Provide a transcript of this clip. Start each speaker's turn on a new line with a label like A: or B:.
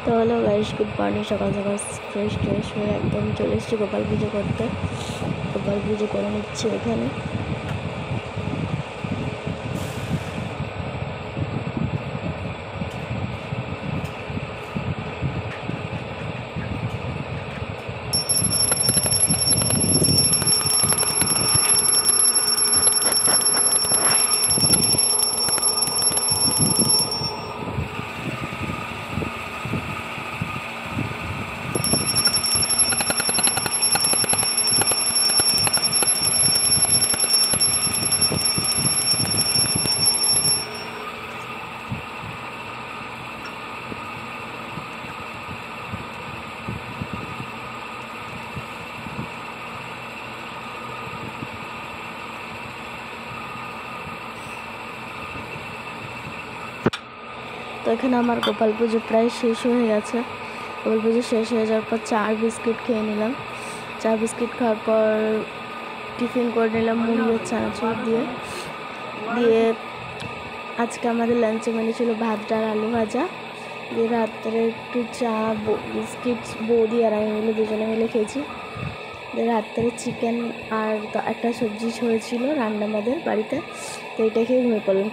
A: তো হলো guys, good morning. সকাল সকাল ফ্রেশ হয়ে একদম চলে এসেছি গোপাল পুজো করতে। গোপাল পুজো করে নিচ্ছি এখানে। তো এখানে আমার গোপাল পুজো প্রায় শেষ হয়ে গেছে। গোপাল পুজো শেষ হয়ে যাওয়ার পর চা বিস্কিট খেয়ে নিলাম। চা বিস্কিট খাওয়ার পর টিফিন করে নিলাম মুড়ি আর চানাচুর দিয়ে। আজকে আমাদের লাঞ্চে মেনু ছিল ভাত, ডাল, আলু ভাজা। দিয়ে রাত্রে একটু চা বিস্কিট বৌদি আর আমি মিলে দুজনে মিলে খেয়েছি। দিয়ে রাত্রে চিকেন আর একটা সবজি হয়েছিল রান্না আমাদের বাড়িতে। তো এটা খেয়ে ঘুমিয়ে পড়লাম।